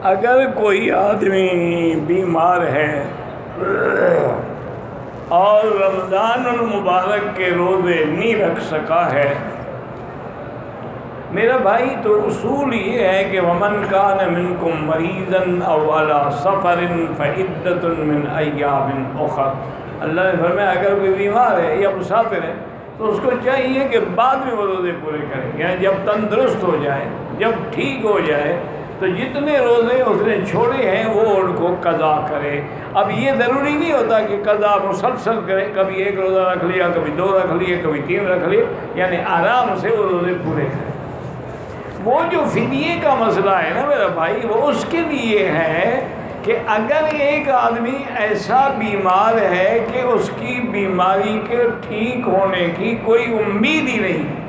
اگر کوئی آدمی بیمار ہے اور رمضان المبارک کے روزے نہیں رکھ سکا ہے، میرا بھائی تو اصول یہ ہے کہ وَمَنْ كَانَ مِنْكُمْ مَرِيضًا أَوْ عَلَى سَفَرٍ فَعِدَّةٌ مِّنْ أَيَّامٍ أُخَرَ۔ اللہ نے فرمایا اگر کوئی بیمار ہے یا مسافر ہے تو اس کو چاہیے کہ بعد میں وہ روزے پورے کرے، یعنی جب تندرست ہو جائے، جب ٹھیک ہو جائے تو جتنے روزے اس نے چھوڑے ہیں وہ ان کو قضا کرے۔ اب یہ ضروری نہیں ہوتا کہ قضا مسلسل کرے، کبھی ایک روزہ رکھ لیا، کبھی 2 رکھ لیے، کبھی 3 رکھ لیے، یعنی آرام سے وہ روزے پورے کرے۔ وہ جو فدیے کا مسئلہ ہے نا میرا بھائی، وہ اس کے لیے ہے کہ اگر ایک آدمی ایسا بیمار ہے کہ اس کی بیماری کے ٹھیک ہونے کی کوئی امید ہی نہیں،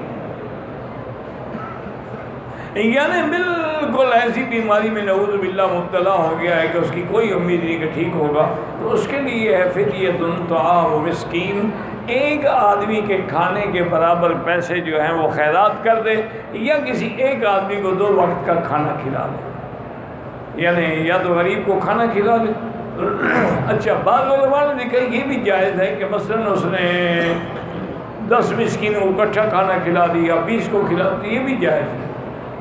یعنی بالکل ایسی بیماری میں نعوذ باللہ مبتلا ہو گیا ہے کہ اس کی کوئی امید نہیں کہ ٹھیک ہوگا، تو اس کے لیے ہے فدیۃ طعام مسکین، ایک آدمی کے کھانے کے برابر پیسے جو ہیں وہ خیرات کر دے، یا کسی ایک آدمی کو 2 وقت کا کھانا کھلا دے، یعنی یا تو غریب کو کھانا کھلا دے۔ اچھا، بعض علماء نے دیکھا یہ بھی جائز ہے کہ مثلا اس نے 10 مسکینوں کو اکٹھا کھانا کھلا دیا، 20 کو کھلا دیا، یہ بھی جائز ہے۔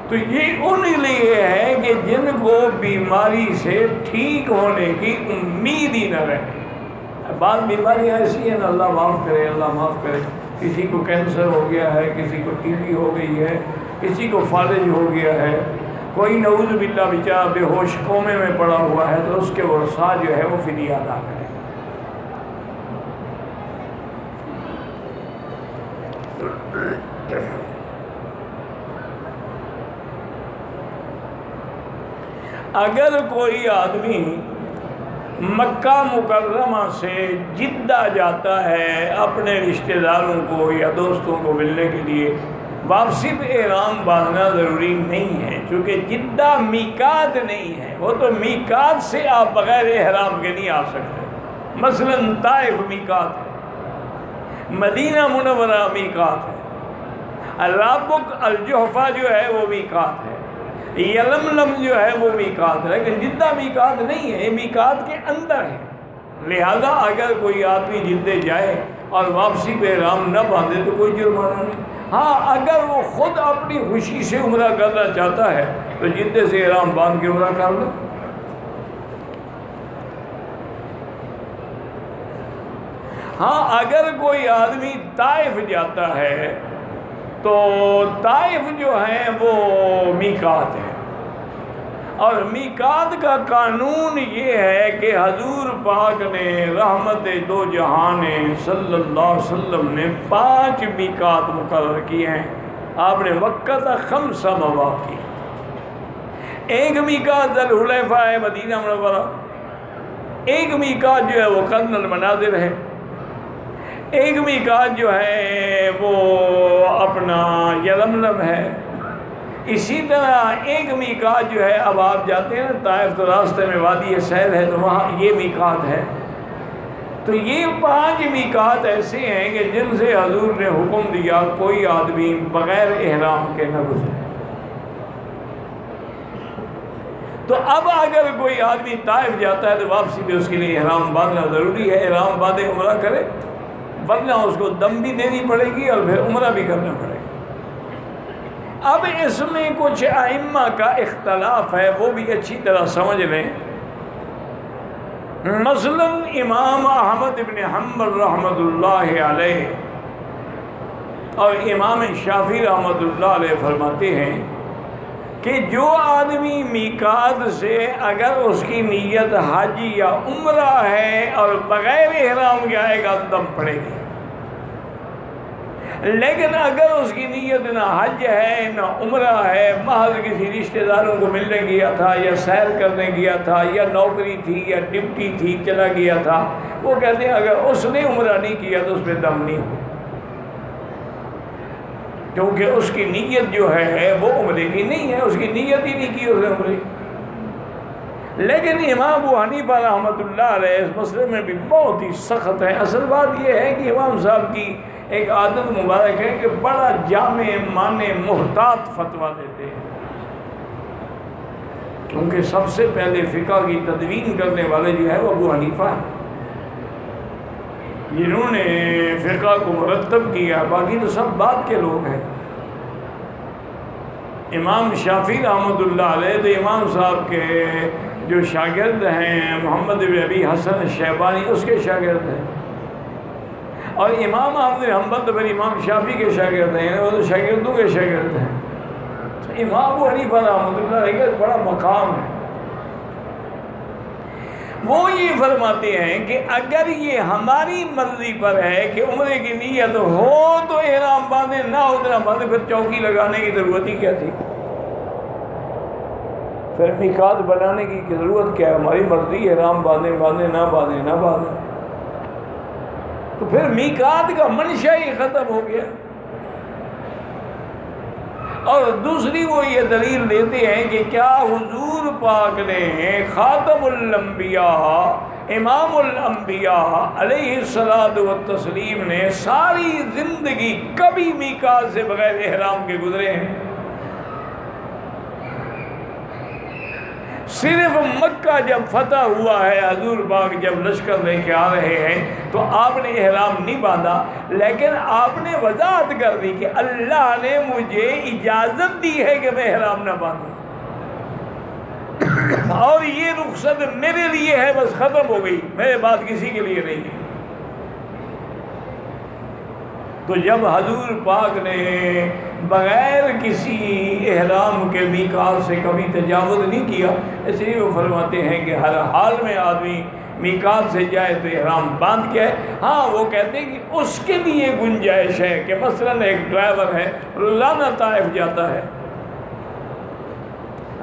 تو یہ ان لیے ہے کہ جن کو بیماری سے ٹھیک ہونے کی امید ہی نہ رہے۔ بعض بیماریاں ایسی ہیں نا، اللہ معاف کرے، اللہ معاف کرے، کسی کو کینسر ہو گیا ہے، کسی کو ٹی بی ہو گئی ہے، کسی کو فالج ہو گیا ہے، کوئی نعوذ باللہ بیچارہ بے ہوش کومے میں پڑا ہوا ہے، تو اس کے ورثاء جو ہے وہ فدیہ ادا کریں۔ اگر کوئی آدمی مکہ مکرمہ سے جدہ جاتا ہے اپنے رشتہ داروں کو یا دوستوں کو ملنے کے لیے، واپسی پہ احرام باندھنا ضروری نہیں ہے، چونکہ جدہ میقات نہیں ہے، وہ تو میقات سے آپ بغیر احرام کے نہیں آ سکتے۔ مثلا طائف میقات ہے، مدینہ منورہ میقات ہے، رابق الجحفہ جو ہے وہ میقات ہے، یلملم جو ہے وہ میقات ہے، لیکن جدہ میقات نہیں ہے، یہ میقات کے اندر ہے۔ لہذا اگر کوئی آدمی جدے جائے اور واپسی پہ احرام نہ باندھے تو کوئی جرمانہ نہیں۔ ہاں، اگر وہ خود اپنی خوشی سے عمرہ کرنا چاہتا ہے تو جدے سے احرام باندھ کے عمرہ کر لے۔ ہاں، اگر کوئی آدمی طائف جاتا ہے تو طائف جو ہے وہ میقات ہے، اور میقات کا قانون یہ ہے کہ حضور پاک نے رحمت دو جہان صلی اللہ علیہ وسلم نے 5 میقات مقرر کیے ہیں۔ آپ نے وقت 5 مواقع، ایک میقات ذوالحلیفہ ہے مدینہ منورہ، ایک میقات جو ہے وہ قرن المنازل ہے، ایک میقات جو ہے وہ اپنا یلملم ہے، اسی طرح ایک میقات جو ہے اب آپ جاتے ہیں نا طائف تو راستے میں وادی سیل ہے تو وہاں یہ میقات ہے۔ تو یہ 5 میقات ایسے ہیں کہ جن سے حضور نے حکم دیا کوئی آدمی بغیر احرام کے نہ گزرے۔ تو اب اگر کوئی آدمی طائف جاتا ہے تو واپسی پہ اس کے لیے احرام باندھنا ضروری ہے، احرام باندھے عمرہ کرے، ورنہ اس کو دم بھی دینی پڑے گی اور پھر عمرہ بھی کرنا پڑے گا۔ اب اس میں کچھ ائمہ کا اختلاف ہے، وہ بھی اچھی طرح سمجھ لیں۔ مثلا امام احمد بن حنبل رحمۃ اللہ علیہ اور امام شافعی رحمۃ اللہ علیہ فرماتے ہیں کہ جو آدمی میقات سے اگر اس کی نیت حج یا عمرہ ہے اور بغیر احرام کے آئے گا تو دم پڑے گی، لیکن اگر اس کی نیت نہ حج ہے نہ عمرہ ہے، محض کسی رشتہ داروں کو ملنے گیا تھا یا سیر کرنے گیا تھا یا نوکری تھی یا ڈپٹی تھی چلا گیا تھا، وہ کہتے ہیں اگر اس نے عمرہ نہیں کیا تو اس پہ دم نہیں ہو، کیونکہ اس کی نیت جو ہے وہ عمرے کی نہیں ہے، اس کی نیت ہی نہیں کی اس نے عمرے۔ لیکن امام ابو حنیفہ رحمۃ اللہ علیہ اس مسئلے میں بھی بہت ہی سخت ہے۔ اصل بات یہ ہے کہ امام صاحب کی ایک عادت مبارک ہے کہ بڑا جامع معنی محتاط فتویٰ دیتے ہیں کیونکہ سب سے پہلے فقہ کی تدوین کرنے والے جو ہے وہ ابو حنیفہ ہیں، جنہوں نے فقہ کو مرتب کیا، باقی تو سب بعد کے لوگ ہیں۔ امام شافعی رحمۃ اللہ علیہ تو امام صاحب کے جو شاگرد ہیں محمد بن ابی حسن شیبانی، اس کے شاگرد ہیں، اور امام احمد بن حنبل تو پھر امام شافعی کے شاگرد ہیں، وہ تو شاگردوں کے شاگرد ہیں۔ امام ابو حنیفہ رحمۃ اللہ علیہ کا بڑا مقام ہے۔ وہ یہ فرماتے ہیں کہ اگر یہ ہماری مرضی پر ہے کہ عمرے کی نیت ہو تو احرام باندھے، نہ ہو تو نہ باندھے، پھر چوکی لگانے کی ضرورت ہی کیا تھی؟ پھر میقات بنانے کی ضرورت کیا ہے؟ ہماری مرضی، احرام باندھے باندھے، نہ باندھے نہ باندھے، تو پھر میقات کا منشا ہی ختم ہو گیا۔ اور دوسری وہ یہ دلیل دیتے ہیں کہ کیا حضور پاک نے خاتم الانبیاء امام الانبیاء علیہ الصلوۃ والتسلیم نے ساری زندگی کبھی میقات سے بغیر احرام کے گزرے ہیں؟ صرف مکہ جب فتح ہوا ہے، حضور پاک جب لشکر لے کے آ رہے ہیں تو آپ نے احرام نہیں باندھا، لیکن آپ نے وضاحت کر دی کہ اللہ نے مجھے اجازت دی ہے کہ میں احرام نہ باندھوں، اور یہ رخصت میرے لیے ہے، بس ختم ہو گئی، میرے بات کسی کے لیے نہیں ہے۔ تو جب حضور پاک نے بغیر کسی احرام کے میقات سے کبھی تجاوز نہیں کیا، اس لیے وہ فرماتے ہیں کہ ہر حال میں آدمی میقات سے جائے تو احرام باندھ کے ہے۔ ہاں وہ کہتے ہیں کہ اس کے لیے گنجائش ہے کہ مثلاً ایک ڈرائیور ہے، روزانہ طائف جاتا ہے،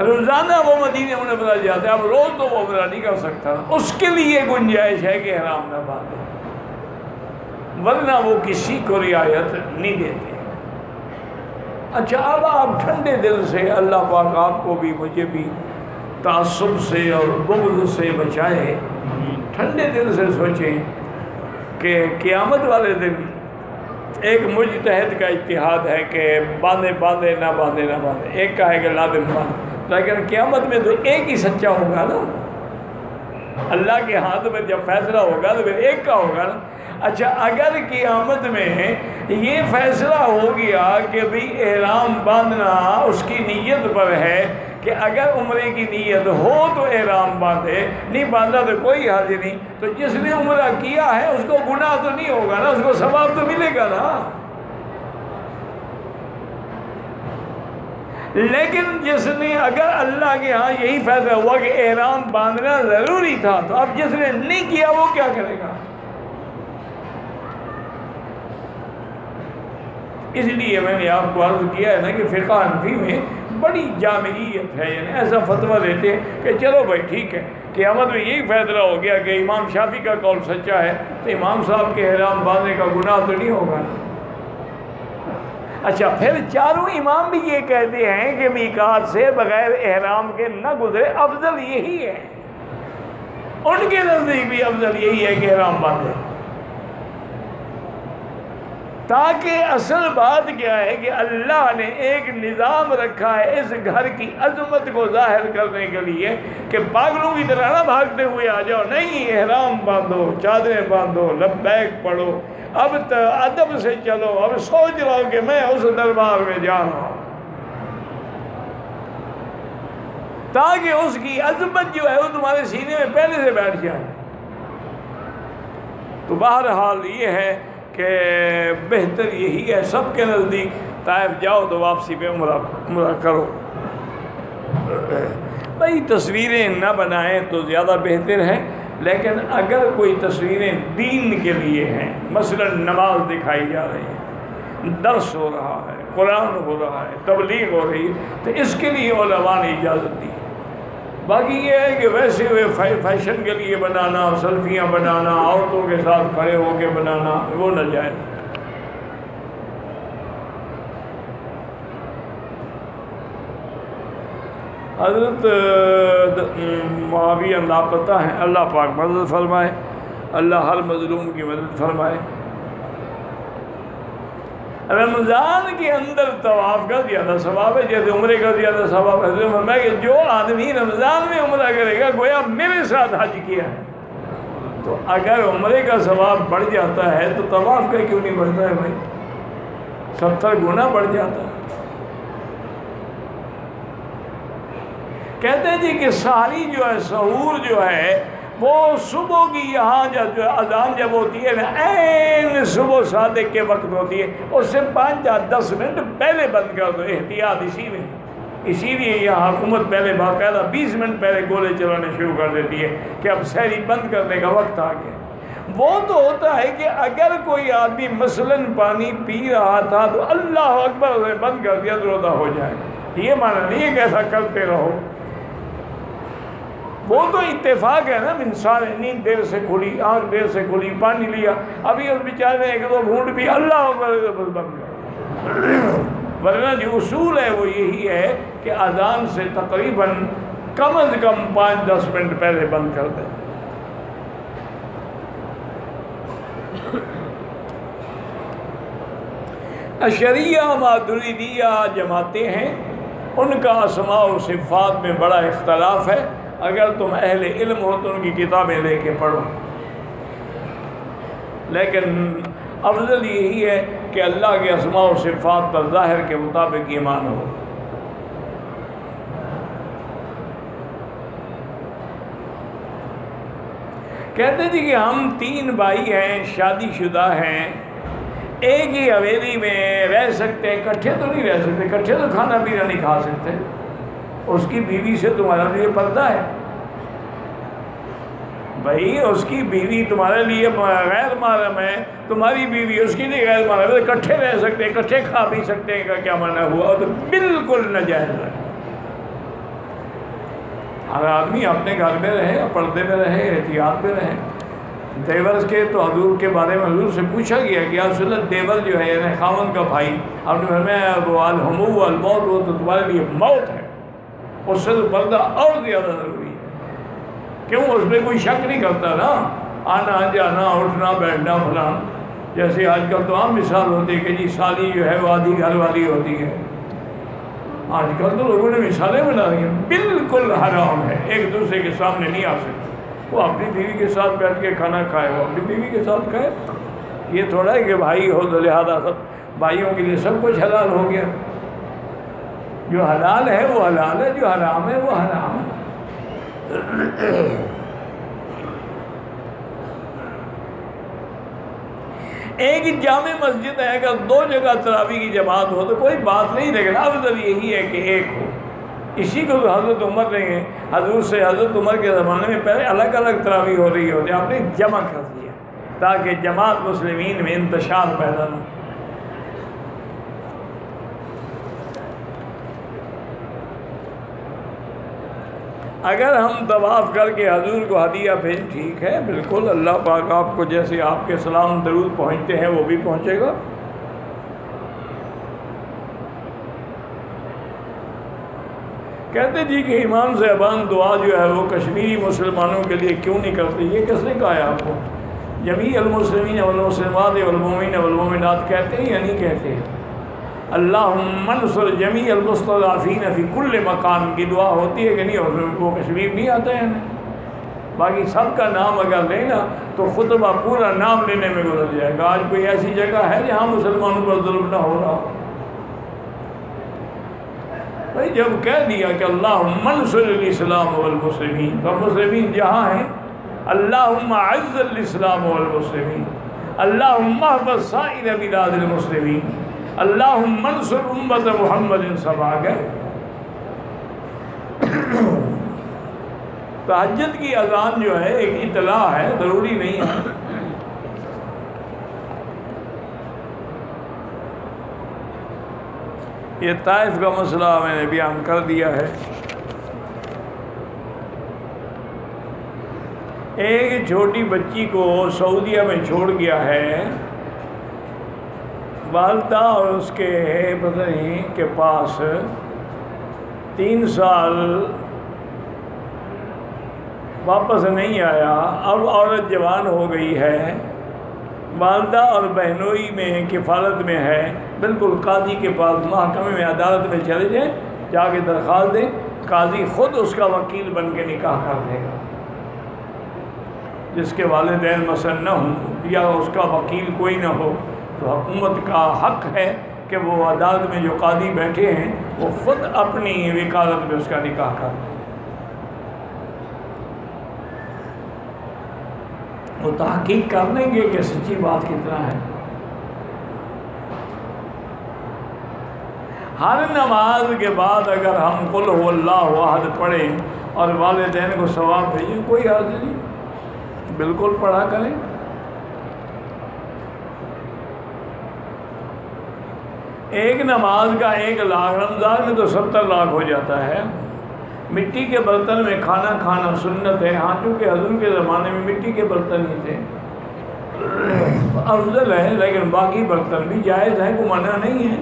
روزانہ وہ مدینہ منورہ جاتا ہے، اب روز تو وہ عمرہ نہیں کر سکتا، اس کے لیے گنجائش ہے کہ احرام نہ باندھے، ورنہ وہ کسی کو رعایت نہیں دیتے۔ اچھا، اب آپ ٹھنڈے دل سے، اللہ پاک آپ کو بھی مجھے بھی تعصب سے اور بغض سے بچائے، ٹھنڈے دل سے سوچیں کہ قیامت والے دن ایک مجتہد کا اجتہاد ہے کہ باندھے باندھے نہ باندھے نہ باندھے، ایک کا ہے کہ لازم باندھے، لیکن قیامت میں تو ایک ہی سچا ہوگا نا، اللہ کے ہاتھ میں جب فیصلہ ہوگا تو پھر ایک کا ہوگا نا۔ اچھا، اگر قیامت میں یہ فیصلہ ہو گیا کہ بھی احرام باندھنا اس کی نیت پر ہے کہ اگر عمرے کی نیت ہو تو احرام باندھے، نہیں باندھا تو کوئی حرج نہیں، تو جس نے عمرہ کیا ہے اس کو گناہ تو نہیں ہوگا نا، اس کو ثواب تو ملے گا نا۔ لیکن جس نے، اگر اللہ کے ہاں یہی فیصلہ ہوا کہ احرام باندھنا ضروری تھا، تو اب جس نے نہیں کیا وہ کیا کرے گا؟ اس لیے میں نے آپ کو عرض کیا ہے نا کہ فقہ حنفی میں بڑی جامعیت ہے، یعنی ایسا فتویٰ دیتے ہیں کہ چلو بھائی ٹھیک ہے، قیامت میں یہی فیصلہ ہو گیا کہ امام شافعی کا قول سچا ہے تو امام صاحب کے احرام باندھنے کا گناہ تو نہیں ہوگا۔ اچھا، پھر چاروں امام بھی یہ کہتے ہیں کہ میقات سے بغیر احرام کے نہ گزرے، افضل یہی ہے، ان کے نزدیک بھی افضل یہی ہے کہ احرام باندھے، تاکہ اصل بات کیا ہے کہ اللہ نے ایک نظام رکھا ہے اس گھر کی عظمت کو ظاہر کرنے کے لیے کہ پاگلوں کی طرح نہ بھاگتے ہوئے آ جاؤ، نہیں، احرام باندھو، چادریں باندھو، لبیک پڑھو، اب ادب سے چلو، اب سوچ رہا ہوں کہ میں اس دربار میں جا رہا ہوں، تاکہ اس کی عظمت جو ہے وہ تمہارے سینے میں پہلے سے بیٹھ جائے۔ تو بہرحال یہ ہے کہ بہتر یہی ہے، سب کے نزدیک طائف جاؤ تو واپسی پہ عمرہ کرو۔ بھائی تصویریں نہ بنائیں تو زیادہ بہتر ہے، لیکن اگر کوئی تصویریں دین کے لیے ہیں، مثلا نماز دکھائی جا رہی ہے، درس ہو رہا ہے، قرآن ہو رہا ہے، تبلیغ ہو رہی ہے، تو اس کے لیے علماء نے اجازت دی۔ باقی یہ ہے کہ ویسے فیشن کے لیے بنانا، سیلفیاں بنانا، عورتوں کے ساتھ کھڑے ہو کے بنانا، وہ ناجائز۔ حضرت معاویہ لاپتہ ہیں، اللہ پاک مدد فرمائے، اللہ ہر مظلوم کی مدد فرمائے۔ رمضان کے اندر طواف کا زیادہ ثواب ہے جیسے عمرے کا زیادہ ثواب ہے کہ جو آدمی رمضان میں عمرہ کرے گا گویا میرے ساتھ حج کیا ہے. تو اگر عمرے کا ثواب بڑھ جاتا ہے تو طواف کا کیوں نہیں بڑھتا ہے بھائی؟ 70 گنا بڑھ جاتا ہے. کہتے ہیں جی کہ سحری جو ہے، سحور جو ہے، وہ صبح کی یہاں جو اذان جب ہوتی ہے نا، عین صبح صادق کے وقت ہوتی ہے، اس سے 5 یا 10 منٹ پہلے بند کر دو. احتیاط اسی لیے یہاں حکومت پہلے باقاعدہ 20 منٹ پہلے گولے چلانے شروع کر دیتی ہے کہ اب سحری بند کرنے کا وقت آ گیا. وہ تو ہوتا ہے کہ اگر کوئی آدمی مثلاً پانی پی رہا تھا تو اللہ اکبر اسے بند کر دیا تو روزہ ہو جائے. یہ معنی نہیں ہے کہ ایسا کرتے رہو. وہ تو اتفاق ہے نا، انسان نیند دیر سے کھلی، آنکھ دیر سے کھلی، پانی لیا، ابھی اس بیچارے نے 1-2 گھونٹ بھی اللہ اکبر بند کر. ورنہ جو اصول ہے وہ یہی ہے کہ اذان سے تقریباً کم از کم 5-10 منٹ پہلے بند کر دیں. اشعریہ ماتریدیہ جماعتیں ہیں، ان کا اسماء و صفات میں بڑا اختلاف ہے. اگر تم اہل علم ہو تو ان کی کتابیں لے کے پڑھو، لیکن افضل یہی ہے کہ اللہ کے اسماء و صفات پر ظاہر کے مطابق ایمان ہو. کہتے تھے کہ ہم 3 بھائی ہیں، شادی شدہ ہیں، ایک ہی حویلی میں رہ سکتے ہیں، اکٹھے تو نہیں رہ سکتے، اکٹھے تو کھانا پینا نہیں کھا سکتے. اس کی بیوی سے تمہارا لیے پردہ ہے بھائی، اس کی بیوی تمہارے لیے غیر محرم ہے، تمہاری بیوی اس کے لیے غیر محرم ہے. اکٹھے رہ سکتے ہیں، اکٹھے کھا پی سکتے ہیں کا کیا معنی ہوا؟ تو بالکل ناجائز ہے. ہر آدمی اپنے گھر میں رہے، پردے میں رہے، احتیاط میں رہے. دیور کے تو حضور کے بارے میں حضور سے پوچھا گیا کہ یا رسول اللہ دیور جو ہے یعنی خاوند کا بھائی، آپ نے فرمایا وہ الحمو والموت، وہ تو تمہارے لیے موت ہے، اس سے تو پردہ اور زیادہ ضروری ہے. کیوں؟ اس میں کوئی شک نہیں کرتا نا، آنا جانا اٹھنا بیٹھنا فلان. جیسے آج کل تو عام مثال ہوتی ہے کہ جی سالی جو ہے وہ آدھی گھر والی ہوتی ہے. آج کل تو لوگوں نے مثالیں بنا دی ہیں. بالکل حرام ہے، ایک دوسرے کے سامنے نہیں آ سکتے. وہ اپنی بیوی کے ساتھ بیٹھ کے کھانا کھائے، وہ اپنی بیوی کے ساتھ کھائے. یہ تھوڑا ہے کہ بھائی ہو تو لہٰذا سب بھائیوں کے لیے سب کچھ حلال ہو گیا. جو حلال ہے وہ حلال ہے، جو حرام ہے وہ حرام ہے. ایک جامع مسجد ہے، اگر 2 جگہ تراویح کی جماعت ہو تو کوئی بات نہیں، لیکن افضل یہی ہے کہ ایک ہو. اسی کو حضرت عمر نے حضور سے، حضرت عمر کے زمانے میں پہلے الگ الگ تراویح ہو رہی ہوتی، آپ نے جمع کر دیا تاکہ جماعت مسلمین میں انتشار پیدا نہ. اگر ہم طواف کر کے حضور کو ہدیہ بھیج، ٹھیک ہے، بالکل، اللہ پاک آپ کو جیسے آپ کے سلام درود پہنچتے ہیں وہ بھی پہنچے گا. کہتے جی کہ امام صاحبان دعا جو ہے وہ کشمیری مسلمانوں کے لیے کیوں نہیں کرتے؟ یہ کس نے کہا ہے آپ کو؟ جمیع المسلمین والمسلمات والمؤمنین والمؤمنات کہتے ہیں یا نہیں کہتے ہیں؟ اللہم انصر جمیع المستضعفین فی کل مقام کی دعا ہوتی ہے کہ نہیں ہوتی؟ وہ کشمیر نہیں آتا ہے. باقی سب کا نام اگر لینا تو خطبہ پورا نام لینے میں گزر جائے گا. آج کوئی ایسی جگہ ہے جہاں مسلمانوں پر ظلم نہ ہو رہا ہو؟ بھائی جب کہہ دیا کہ اللہم انصر الاسلام والمسلمین، تو مسلمین جہاں ہیں، اللہم اعز الاسلام والمسلمین، اللہم احفظ سائر بلاد المسلمین، اللہم انصر امت محمد، سب آ گئے. تہجد کی اذان جو ہے ایک اطلاع ہے، ضروری نہیں ہے. یہ طائف کا مسئلہ میں نے بیان کر دیا ہے. ایک چھوٹی بچی کو سعودیہ میں چھوڑ گیا ہے، والدہ اور اس کے پتہ نہیں کے پاس 3 سال واپس نہیں آیا. اب عورت جوان ہو گئی ہے، والدہ اور بہنوئی میں کفالت میں ہے، بالکل قاضی کے پاس محکمے میں عدالت میں چلے جائیں، جا کے درخواست دیں، قاضی خود اس کا وکیل بن کے نکاح کر دے گا۔ جس کے والدین مثلا نہ ہوں یا اس کا وکیل کوئی نہ ہو تو حکومت کا حق ہے کہ وہ عدالت میں جو قاضی بیٹھے ہیں وہ خود اپنی وکالت میں اس کا نکاح کر دیں۔ وہ تحقیق کر لیں گے کہ سچی بات کتنا ہے۔ ہر نماز کے بعد اگر ہم قل هو اللہ احد پڑھیں اور والدین کو ثواب بھیجیں، کوئی حرج نہیں، بالکل پڑھا کریں۔ ایک نماز کا 1 لاکھ، رمضان میں تو 70 لاکھ ہو جاتا ہے۔ مٹی کے برتن میں کھانا کھانا سنت ہے، ہاں چونکہ حضور کے زمانے میں مٹی کے برتن ہی تھے، افضل ہے، لیکن باقی برتن بھی جائز ہے، کوئی منع نہیں ہے۔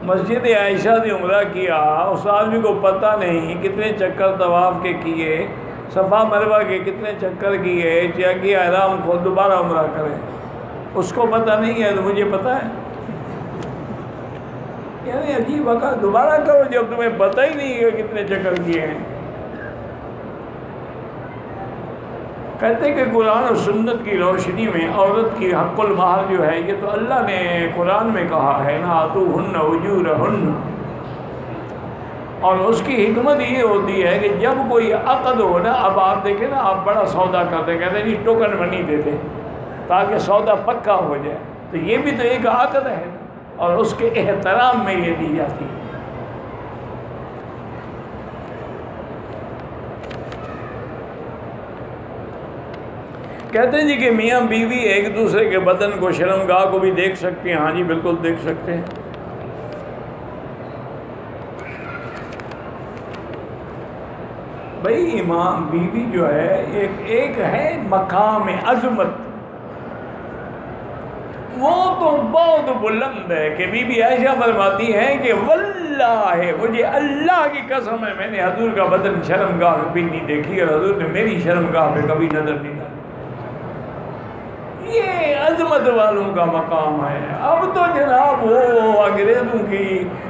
مسجد عائشہ سے عمرہ کیا، اس آدمی کو پتہ نہیں کتنے چکر طواف کے کیے، صفا مروہ کے کتنے چکر کیے، چاہیے احرام کو دوبارہ عمرہ کرے، اس کو پتہ نہیں ہے تو مجھے پتہ ہے۔ یعنی عجیب وقت، دوبارہ کرو جب تمہیں پتہ ہی نہیں ہے کتنے چکر کیے ہیں۔ کہتے کہ قرآن اور سنت کی روشنی میں عورت کی حق المہر جو ہے، یہ تو اللہ نے قرآن میں کہا ہے نا، آتوہن اجورہن، اور اس کی حکمت یہ ہوتی ہے کہ جب کوئی عقد ہو نا، اب آپ دیکھیں نا، آپ بڑا سودا کرتے ہیں، کہتے ہیں جی ٹوکن منی دیتے تاکہ سودا پکا ہو جائے، تو یہ بھی تو ایک عقد ہے اور اس کے احترام میں یہ دی جاتی ہے۔ کہتے ہیں جی کہ میاں بیوی ایک دوسرے کے بدن کو، شرمگاہ کو بھی دیکھ سکتے ہیں۔ ہاں جی بالکل دیکھ سکتے ہیں۔ بھائی امام بیوی جو ہے ایک ہے مقام عظمت، وہ تو بہت بلند ہے کہ بی بی عائشہ فرماتی ہیں کہ واللہ مجھے اللہ کی قسم ہے، میں نے حضور کا بدن شرمگاہ میں بھی نہیں دیکھی اور حضور نے میری شرمگاہ پہ کبھی نظر نہیں ڈالی۔ یہ عظمت والوں کا مقام ہے۔ اب تو جناب وہ انگریزوں کی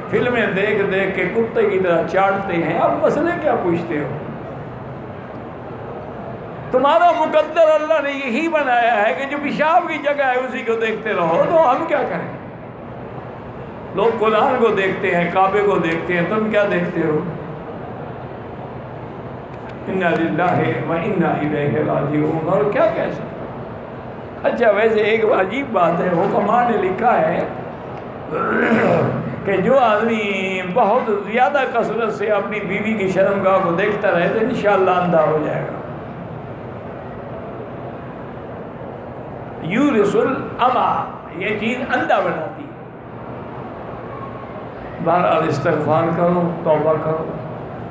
فلمیں دیکھ دیکھ کے کتے کی طرح چاٹتے ہیں، اب مسئلے کیا پوچھتے ہو؟ تمہارا مقدر اللہ نے یہی بنایا ہے کہ جو پیشاب کی جگہ ہے اسی کو دیکھتے رہو، تو ہم کیا کریں؟ لوگ قرآن کو دیکھتے ہیں، کعبے کو دیکھتے ہیں، تم کیا دیکھتے ہو؟ انا للہ و انا الیہ راجعون، اور کیا کہہ سکتے؟ اچھا ویسے ایک عجیب بات ہے، حکماء نے لکھا ہے کہ جو آدمی بہت زیادہ کثرت سے اپنی بیوی کی شرمگاہ کو دیکھتا رہے تو انشاءاللہ اندھا ہو جائے گا۔ یورث العمی، یہ چیز اندھا بناتی ہے۔ بہرحال استغفار کرو، توبہ کرو۔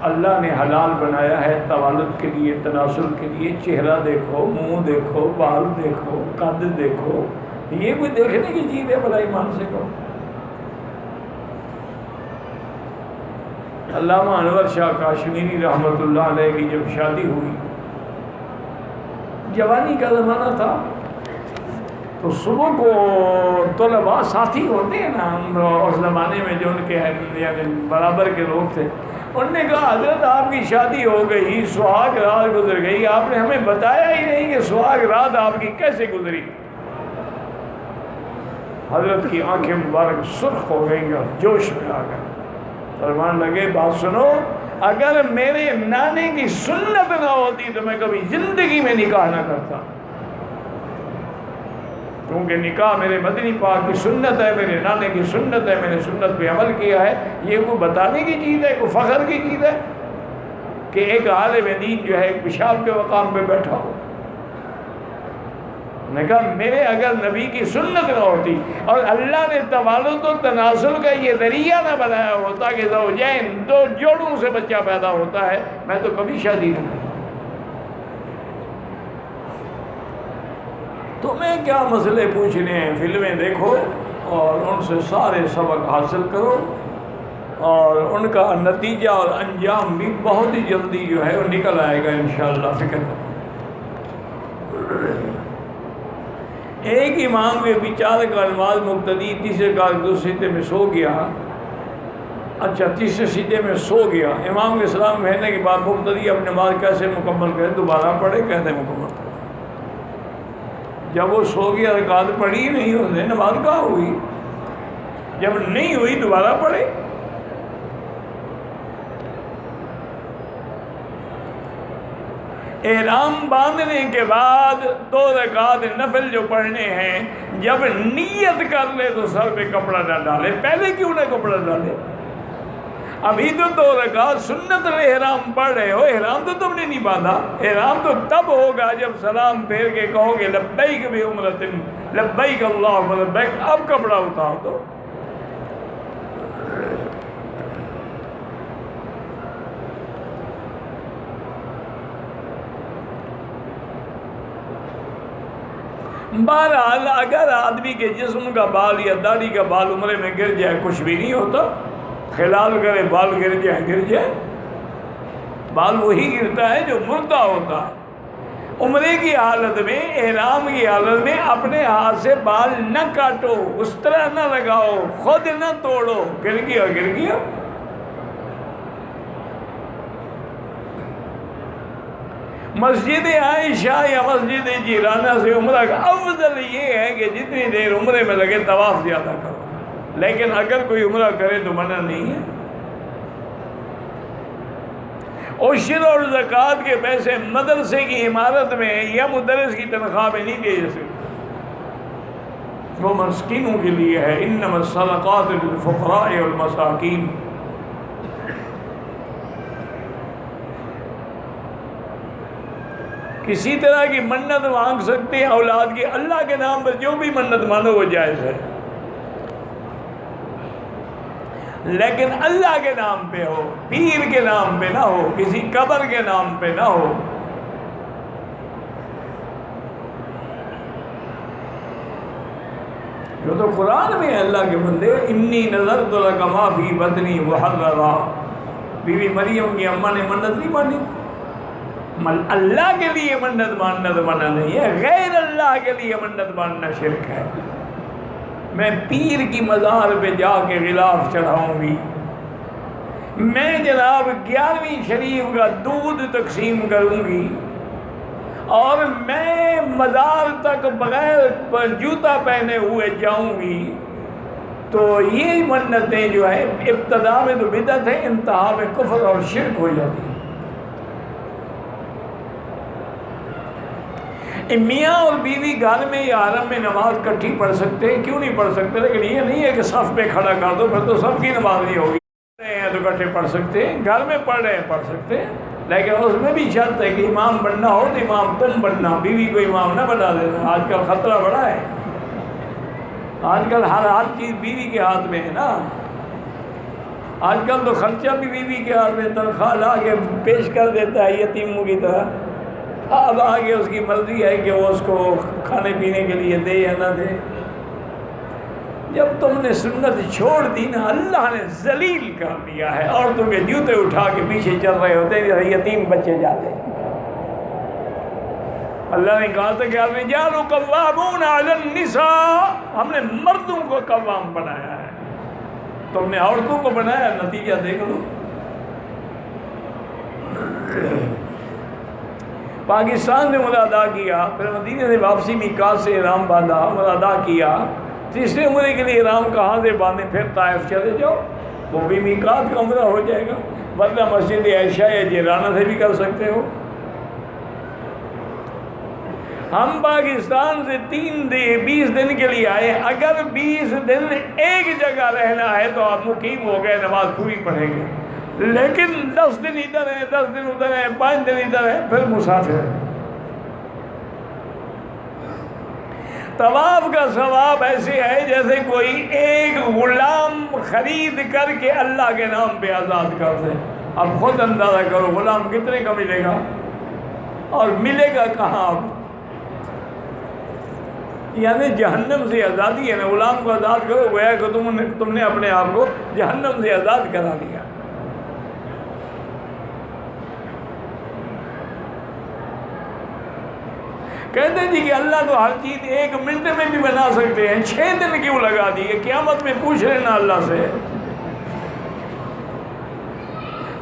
اللہ نے حلال بنایا ہے توالد کے لیے، تناسل کے لیے۔ چہرہ دیکھو، منہ دیکھو، بال دیکھو، قد دیکھو، یہ کوئی دیکھنے کی چیز ہے؟ بھلا ایمان سے کہو۔ علامہ انور شاہ کاشمیری رحمۃ اللہ علیہ کی جب شادی ہوئی، جوانی کا زمانہ تھا، تو صبح کو طلباء ساتھی ہوتے ہیں نا اس زمانے میں جو ان کے یعنی برابر کے لوگ تھے، انہوں نے کہا حضرت آپ کی شادی ہو گئی، سہاگ رات گزر گئی، آپ نے ہمیں بتایا ہی نہیں کہ سہاگ رات آپ کی کیسے گزری۔ حضرت کی آنکھیں مبارک سرخ ہو گئیں اور جوش میں آ گئے، فرمان لگے بات سنو، اگر میرے نانے کی سنت نہ ہوتی تو میں کبھی زندگی میں نکاح نہ کرتا، کیونکہ نکاح میرے مدنی پاک کی سنت ہے، میرے نانے کی سنت ہے، میں نے سنت پہ عمل کیا ہے۔ یہ کوئی بتانے کی چیز ہے، کوئی فخر کی چیز ہے کہ ایک عالم دین جو ہے ایک پیشاب کے مقام پہ بیٹھا ہو؟ نے کہا میرے اگر نبی کی سنت نہ ہوتی اور اللہ نے توالد و تناسل کا یہ ذریعہ نہ بنایا ہوتا کہ زوجین، دو جوڑوں سے بچہ پیدا ہوتا ہے، میں تو کبھی شادی نہ کرتا۔ تمہیں کیا مسئلے پوچھنے ہیں؟ فلمیں دیکھو اور ان سے سارے سبق حاصل کرو اور ان کا نتیجہ اور انجام بھی بہت ہی جلدی جو ہے وہ نکل آئے گا انشاءاللہ، فکر کرو۔ ایک امام کے بیچارے کا نماز مقتدی تیسرے کا دوسرے سجدے میں سو گیا، اچھا تیسرے سجدے میں سو گیا، امام کے سلام پھیرنے کے بعد مقتدی اپنی نماز کیسے مکمل کرے؟ دوبارہ پڑھے، کہتے مکمل کرے۔ جب وہ سو گیا رکعت پڑھی ہی نہیں، اس نے نماز کہاں ہوئی؟ جب نہیں ہوئی دوبارہ پڑھے۔ احرام باندھنے کے بعد 2 رکعت نفل جو پڑھنے ہیں، جب نیت کر لے تو سر پہ کپڑا نہ ڈالے، پہلے کیوں نہ کپڑا ڈالے؟ ابھی تو 2 رکعت سنت احرام پڑھ رہے ہو، احرام تو تم نے نہیں باندھا۔ احرام تو تب ہوگا جب سلام پھیر کے کہو گے لبیک بعمرۃ لبیک اللہم لبیک، اب کپڑا اتار دو۔ بہرحال اگر آدمی کے جسم کا بال یا داڑھی کا بال عمرے میں گر جائے کچھ بھی نہیں ہوتا، خلال کرے بال گر جائے، بال وہی گرتا ہے جو مردہ ہوتا ہے۔ عمرے کی حالت میں، احرام کی حالت میں اپنے ہاتھ سے بال نہ کاٹو، اس طرح نہ لگاؤ، خود نہ توڑو، گر گیا۔ مسجد عائشہ یا مسجد جیرانہ سے عمرہ کا افضل یہ ہے کہ جتنی دیر عمرے میں لگے طواف زیادہ کرو، لیکن اگر کوئی عمرہ کرے تو منع نہیں ہے۔ عشر اور زکوٰۃ کے پیسے مدرسے کی عمارت میں یا مدرس کی تنخواہ میں نہیں دیے جا سکتے، وہ مسکینوں کے لیے ہے۔ انما الصدقات للفقراء والمساکین۔ کسی طرح کی منت مانگ سکتے ہیں اولاد کی، اللہ کے نام پر جو بھی منت مانو وہ جائز ہے، لیکن اللہ کے نام پہ ہو، پیر کے نام پہ نہ ہو، کسی قبر کے نام پہ نہ ہو۔ جو تو قرآن میں ہے اللہ کے بندے، انی نذرت لک ما فی بطنی محررا، بی بی مریم کی اماں نے منت نہیں مانی۔ اللہ کے لیے منت ماننا تو منع نہیں ہے، غیر اللہ کے لیے منت ماننا شرک ہے۔ میں پیر کی مزار پہ جا کے غلاف چڑھاؤں گی، میں جناب 11ویں شریف کا دودھ تقسیم کروں گی، اور میں مزار تک بغیر جوتا پہنے ہوئے جاؤں گی، تو یہ منتیں جو ہے ابتدا میں تو بدعت ہے، انتہا میں کفر اور شرک ہو جاتی ہے۔ میاں اور بیوی گھر میں یا حرم میں نماز کٹھی پڑھ سکتے ہیں، کیوں نہیں پڑھ سکتے؟ لیکن یہ نہیں ہے کہ صف پہ کھڑا کر دو، پھر تو سب کی نماز نہیں ہوگی۔ پڑھ رہے ہیں تو کٹھے پڑھ سکتے ہیں، گھر میں پڑھ رہے ہیں پڑھ سکتے ہیں، لیکن اس میں بھی شرط ہے کہ امام بننا ہو تو امام تم بننا، بیوی کو امام نہ بنا دینا۔ آج کل خطرہ بڑا ہے، آج کل ہر چیز بیوی کے ہاتھ میں ہے نا۔ آج کل تو خرچہ بھی بیوی کے ہاتھ میں، تنخواہ لا کے پیش کر دیتا ہے یتیموں کی طرح، اب آگے اس کی مرضی ہے کہ وہ اس کو کھانے پینے کے لیے دے یا نہ دے۔ جب تم نے سنت چھوڑ دی نا، اللہ نے ذلیل کر دیا ہے، اور تم کے جوتے اٹھا کے پیچھے چل رہے ہوتے ہیں، یتیم بچے جاتے ہیں۔ اللہ نے کہا تھا کہ الرجال قوامون علی النساء، ہم نے مردوں کو قوام بنایا ہے، تم نے عورتوں کو بنایا، نتیجہ دیکھ لو۔ پاکستان سے عمرہ ادا کیا، پھر مدینے سے واپسی میقات سے احرام باندھا، عمرہ ادا کیا، تیسرے عمرے کے لیے احرام کہاں سے باندھیں؟ پھر طائف چلے جاؤ، وہ بھی میقات کا عمرہ ہو جائے گا، ورنہ مسجد عائشہ یا جیرانہ سے بھی کر سکتے ہو۔ ہم پاکستان سے 20 دن کے لیے آئے، اگر 20 دن ایک جگہ رہنا ہے تو آپ مقیم ہو گئے، نماز پوری پڑھیں گے، لیکن 10 دن ادھر ہیں، 10 دن ادھر ہیں، 5 دن ادھر ہیں، پھر مسافر ہیں۔ طواف کا ثواب ایسے ہے جیسے کوئی ایک غلام خرید کر کے اللہ کے نام پہ آزاد کر دے۔ اب خود اندازہ کرو غلام کتنے کا ملے گا، اور ملے گا کہاں؟ اب یعنی جہنم سے آزادی ہے نا، غلام کو آزاد کرو، گویا کہ تم نے اپنے آپ کو جہنم سے آزاد کرا دیا۔ کہتے ہیں جی کہ اللہ تو ہر چیز 1 منٹ میں بھی بنا سکتے ہیں، 6 دن کیوں لگا دیے؟ قیامت میں پوچھ لینا اللہ سے۔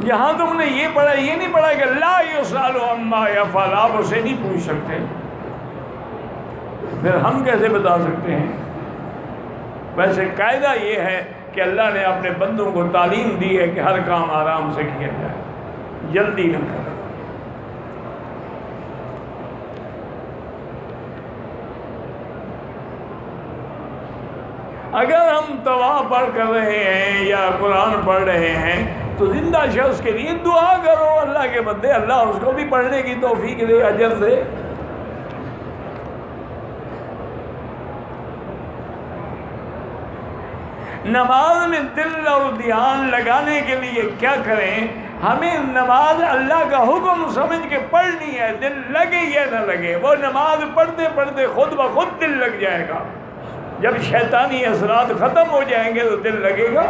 یہاں تم نے یہ پڑھا، یہ نہیں پڑھا کہ لا یسأل عما یفعل، آپ اسے نہیں پوچھ سکتے، پھر ہم کیسے بتا سکتے ہیں؟ ویسے قاعدہ یہ ہے کہ اللہ نے اپنے بندوں کو تعلیم دی ہے کہ ہر کام آرام سے کیا جائے، جلدی نہ کرے۔ اگر ہم طواف پڑھ کر رہے ہیں یا قرآن پڑھ رہے ہیں تو زندہ شخص کے لیے دعا کرو اللہ کے بندے، اللہ اس کو بھی پڑھنے کی توفیق دے اجر سے۔ نماز میں دل اور دھیان لگانے کے لیے کیا کریں؟ ہمیں نماز اللہ کا حکم سمجھ کے پڑھنی ہے، دل لگے یا نہ لگے۔ وہ نماز پڑھتے پڑھتے خود بخود دل لگ جائے گا، جب شیطانی اثرات ختم ہو جائیں گے تو دل لگے گا۔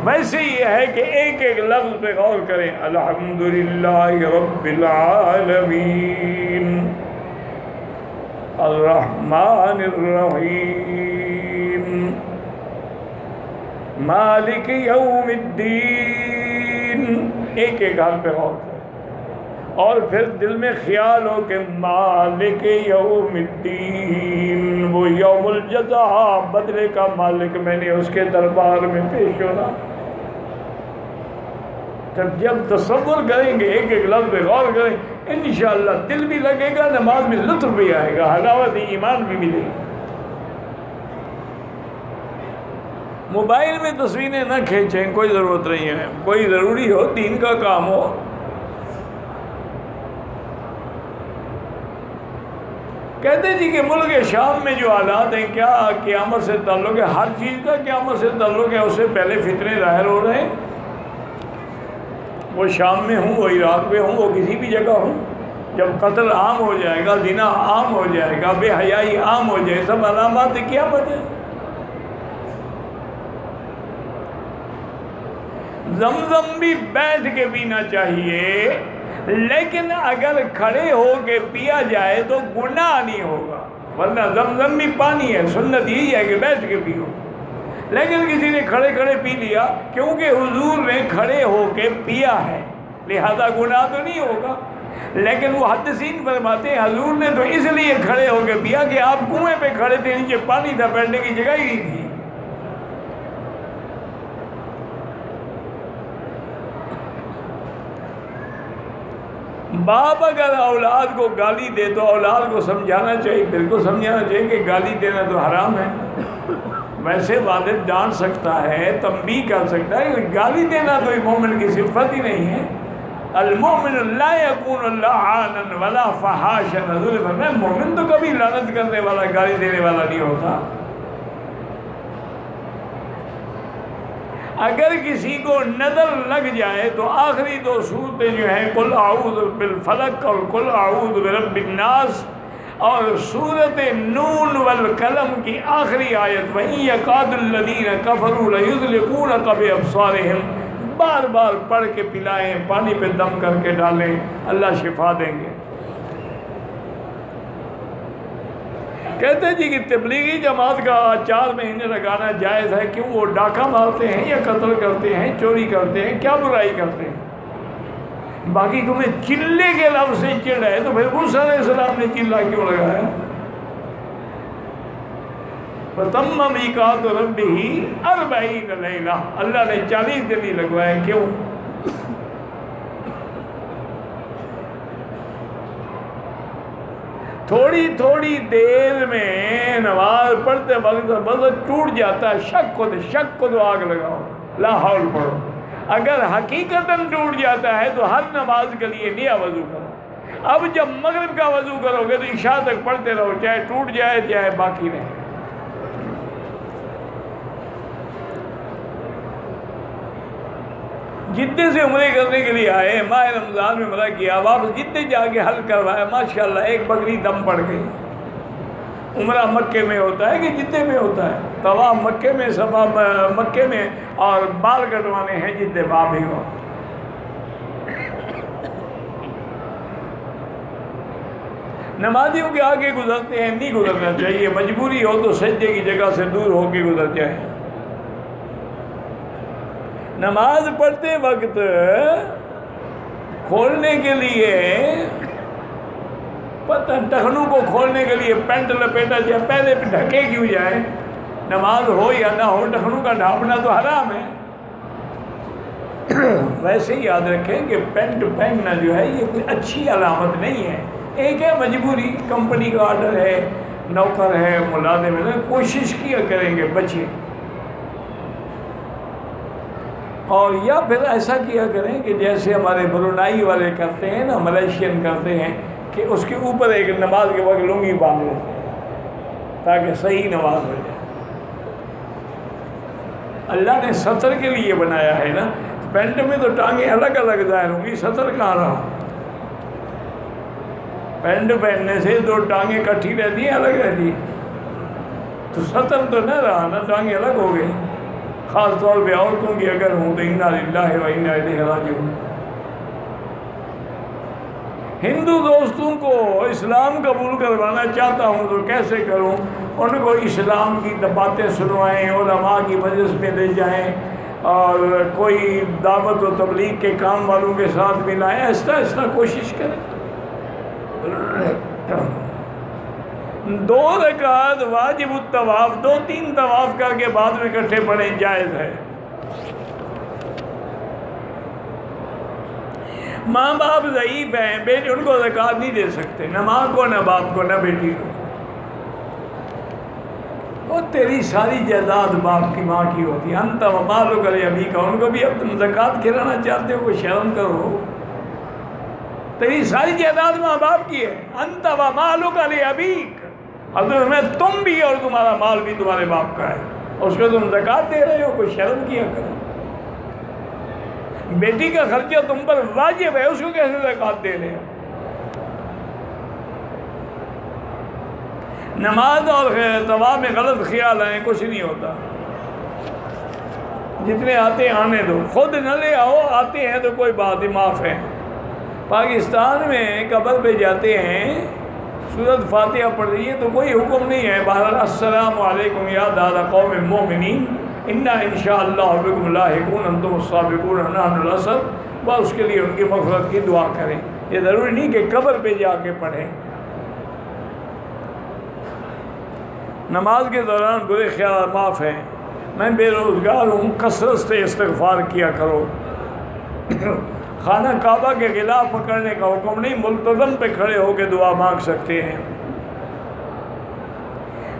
ویسے یہ ہے کہ ایک ایک لفظ پہ غور کریں، الحمدللہ رب العالمین الرحمن الرحیم مالک یوم الدین، ایک ایک حرف پہ غور کریں، اور پھر دل میں خیال ہو کہ مالک یوم الدین، وہ یوم الجزا، بدلے کا مالک، میں نے اس کے دربار میں پیش ہونا۔ جب تصور کریں گے، ایک ایک لفظ پہ غور کریں، انشاءاللہ دل بھی لگے گا، نماز میں لطف بھی آئے گا، حلاوت ایمان بھی ملے گی۔ موبائل میں تصویریں نہ کھینچیں، کوئی ضرورت نہیں ہے، کوئی ضروری ہو، دین کا کام ہو۔ کہتے جی کہ ملک شام میں جو حالات ہیں، کیا قیامت سے تعلق ہے؟ ہر چیز کا قیامت سے تعلق ہے، اس سے پہلے فتنے ظاہر ہو رہے ہیں۔ وہ شام میں ہوں، وہ عراق میں ہوں، وہ کسی بھی جگہ ہوں، جب قتل عام ہو جائے گا، زنا عام ہو جائے گا، بے حیائی عام ہو جائے، سب علامات قیامت ہے۔ زمزم بھی بیٹھ کے پینا چاہیے، لیکن اگر کھڑے ہو کے پیا جائے تو گناہ نہیں ہوگا، ورنہ زمزم بھی پانی ہے، سنت یہی ہے کہ بیٹھ کے پیو۔ لیکن کسی نے کھڑے کھڑے پی لیا، کیونکہ حضور نے کھڑے ہو کے پیا ہے، لہذا گناہ تو نہیں ہوگا۔ لیکن وہ محدثین فرماتے ہیں حضور نے تو اس لیے کھڑے ہو کے پیا کہ آپ کنویں پہ کھڑے تھے، نیچے پانی تھا، بیٹھنے کی جگہ ہی نہیں تھی۔ باپ اگر اولاد کو گالی دے تو اولاد کو سمجھانا چاہیے، بالکل سمجھانا چاہیے کہ گالی دینا تو حرام ہے۔ ویسے والد ڈانٹ سکتا ہے، تنبیہ کر سکتا ہے، گالی دینا تو مومن کی صفت ہی نہیں ہے۔ المؤمن لا يكون لعانا ولا فحاشا، حضور فرمایا مومن تو کبھی لعنت کرنے والا، گالی دینے والا نہیں ہوتا۔ اگر کسی کو نظر لگ جائے تو آخری 2 سورتیں جو ہیں، قل اعوذ بالفلق اور قل اعوذ برب الناس، اور سورت نون والقلم کی آخری آیت، وَإِن يَكَادُ الَّذِينَ كَفَرُوا لَيُزْلِقُونَكَ بِأَبْصَارِهِمْ، بار بار پڑھ کے پلائیں، پانی پہ دم کر کے ڈالیں، اللہ شفا دیں گے۔ کہتے ہیں جی کہ تبلیغی جماعت کا 4 مہینے لگانا جائز ہے، کیوں؟ وہ ڈاکہ مارتے ہیں یا قتل کرتے ہیں، چوری کرتے ہیں، کیا برائی کرتے ہیں؟ باقی تمہیں چلے کے لفظ سے چڑ ہے تو پھر موسیٰ علیہ السلام نے چلا کیوں لگایا؟ وَتَمَّ مِيقَاتُ رَبِّهِ 40 لَيْلَةً، اللہ نے 40 دن ہی لگوائے، کیوں؟ تھوڑی تھوڑی دیر میں نماز پڑھتے وقت وضو ٹوٹ جاتا ہے، شک کو آگ لگاؤ، لا حول پڑھو۔ اگر حقیقتاً ٹوٹ جاتا ہے تو ہر نماز کے لیے نیا وضو کرو۔ اب جب مغرب کا وضو کرو گے تو عشاء تک پڑھتے رہو، چاہے ٹوٹ جائے چاہے باقی رہے۔ جدے سے عمرے کرنے کے لیے آئے، ماہ رمضان میں عمرہ کیا، واپس جدے جا کے حل کروایا، ماشاءاللہ ایک بکری دم پڑ گئی۔ عمرہ مکے میں ہوتا ہے کہ جدے میں ہوتا ہے؟ طواف مکے میں، صفا مکے میں، اور بال کٹوانے ہیں جدے باب ہی ہو۔ نمازیوں کے آگے گزرتے ہیں، نہیں گزرنا چاہیے، مجبوری ہو تو سجدے کی جگہ سے دور ہو کے گزر جائیں۔ نماز پڑھتے وقت کھولنے کے لیے ٹخنوں کو کھولنے کے لیے پینٹ لپیٹا جائے، پہلے ڈھکے کیوں جائے؟ نماز ہو یا نہ ہو ٹخنوں کا ڈھانپنا تو حرام ہے۔ ویسے ہی یاد رکھیں کہ پینٹ پہننا جو ہے یہ کوئی اچھی علامت نہیں ہے، ایک ہے مجبوری، کمپنی کا آرڈر ہے، نوکر ہے، ملازم ہے، کوشش کیا کریں گے بچے، اور یا پھر ایسا کیا کریں کہ جیسے ہمارے برونائی والے کرتے ہیں نا، ملیشین کرتے ہیں کہ اس کے اوپر ایک نماز کے وقت لنگی باندھ لیتے ہیں تاکہ صحیح نماز ہو جائے۔ اللہ نے سطر کے لیے بنایا ہے نا، پینٹ میں تو ٹانگیں الگ الگ ظاہر ہوں گی، سطر کہاں رہا؟ پینٹ پہننے سے دو ٹانگیں کٹھی رہتی ہیں، الگ رہتی ہیں، تو سطر تو نہ رہا نا، ٹانگیں الگ ہو گئی۔ خاص طور پہ عورتوں کی اگر ہوں تو انا للہ و انا الیہ راجعون۔ ہندو دوستوں کو اسلام قبول کروانا چاہتا ہوں تو کیسے کروں؟ ان کو اسلام کی باتیں سنوائیں، علماء کی مجلس میں لے جائیں، اور کوئی دعوت و تبلیغ کے کام والوں کے ساتھ ملائیں، آہستہ آہستہ کوشش کریں۔ 2 رکعت واجب الطواف، 2-3 طواف کر کے بعد میں اکٹھے پڑھیں، جائز ہے۔ ماں باپ ضعیف ہیں، بیٹے ان کو زکوٰۃ نہیں دے سکتے، نہ ماں کو، نہ باپ کو، نہ بیٹی کو۔ وہ تیری ساری جائیداد باپ کی ماں کی ہوتی ہے، انت و مالک لابیک، ان کو بھی اب تم زکوٰۃ کھلانا چاہتے ہو، کوئی شرم کرو، تیری ساری جائیداد ماں باپ کی ہے، انت و مالک لابیک، حضرت میں تم بھی اور تمہارا مال بھی تمہارے باپ کا ہے، اس کو تم زکوٰۃ دے رہے ہو، کوئی شرم کیا کرو۔ بیٹی کا خرچہ تم پر واجب ہے، اس کو کیسے زکوٰۃ دے رہے ہو؟ نماز اور طواف میں غلط خیال آئیں، کچھ نہیں ہوتا، جتنے آتے ہیں آنے دو، خود نہ لے آؤ، آتے ہیں تو کوئی بات ہی، معاف ہے۔ پاکستان میں قبر پہ جاتے ہیں، سورۃ فاتحہ پڑھ رہی ہے تو کوئی حکم نہیں ہے، بہرحال السلام علیکم یا دار قوم المؤمنین انا انشاءاللہ بکم لاحقون انتم السابقون نحن الاسد، بس اس کے لیے ان کی مغفرت کی دعا کریں، یہ ضروری نہیں کہ قبر پہ جا کے پڑھیں۔ نماز کے دوران برے خیالات معاف ہیں، میں بے روزگار ہوں، کثرت سے استغفار کیا کرو۔ خانہ کعبہ کے خلاف پکڑنے کا حکم نہیں، ملتزم پہ کھڑے ہو کے دعا مانگ سکتے ہیں۔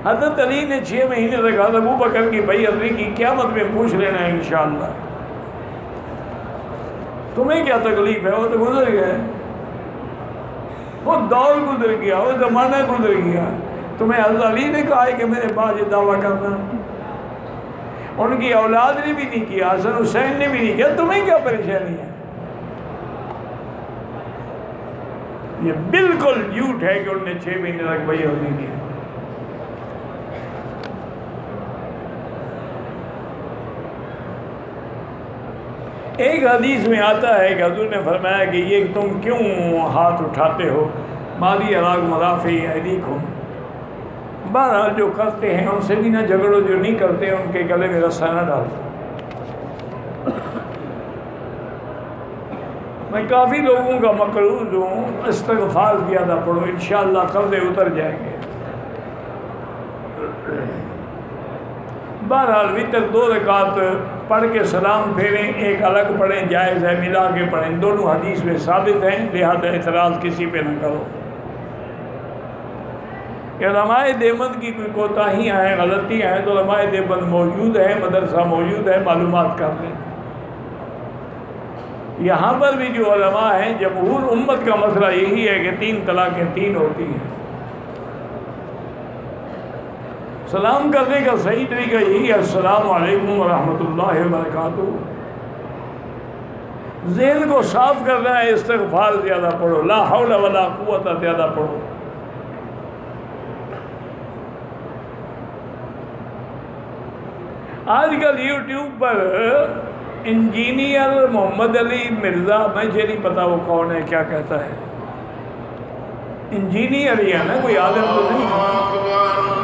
حضرت علی نے 6 مہینے تک حضرت ابوبکر کی بیعت کی، قیامت میں پوچھ لینا ہے انشاءاللہ۔ تمہیں کیا تکلیف ہے؟ وہ تو گزر گیا، وہ دور گزر گیا، وہ زمانہ گزر گیا۔ تمہیں حضرت علی نے کہا ہے کہ میرے بعد یہ دعویٰ کرنا، ان کی اولاد نے بھی نہیں کیا، حسن حسین نے بھی نہیں کیا، تمہیں کیا پریشانی ہے؟ یہ بالکل جھوٹ ہے کہ انہوں نے 6 مہینے تک بیعت نہیں کی۔ ایک حدیث میں آتا ہے کہ حضور نے فرمایا کہ یہ تم کیوں ہاتھ اٹھاتے ہو، مالی اراغ مرافع ایدیکم، بہرحال جو کرتے ہیں ان سے بھی نہ جھگڑو، جو نہیں کرتے ان کے گلے میں رسا نہ ڈالو۔ میں کافی لوگوں کا مقروض ہوں، استغفار زیادہ پڑھو، انشاءاللہ قرضے اتر جائیں گے۔ بہرحال وتر 2 رکعت پڑھ کے سلام پھیریں، ایک الگ پڑھیں، جائز ہے، ملا کے پڑھیں، دونوں حدیث میں ثابت ہیں، لہذا اعتراض کسی پہ نہ کرو۔ کہ علماء دیوبند کی کوئی کوتاہیاں ہیں، غلطیاں ہیں تو علماء دیوبند موجود ہیں، مدرسہ موجود ہے، معلومات کر لیں۔ یہاں پر بھی جو علماء ہیں، جمہور امت کا مسئلہ یہی ہے کہ 3 طلاقیں 3 ہوتی ہیں۔ سلام کرنے کا صحیح طریقہ یہی ہے، السلام علیکم ورحمۃ اللہ وبرکاتہ۔ ذہن کو صاف کرنا ہے، استغفار زیادہ پڑھو، لا حول ولا قوت زیادہ پڑھو۔ آج کل یوٹیوب پر انجینئر محمد علی مرزا، مجھے نہیں پتا وہ کون ہے، کیا کہتا ہے، انجینئر ہی ہے نا، کوئی عالم تو نہیں ہے۔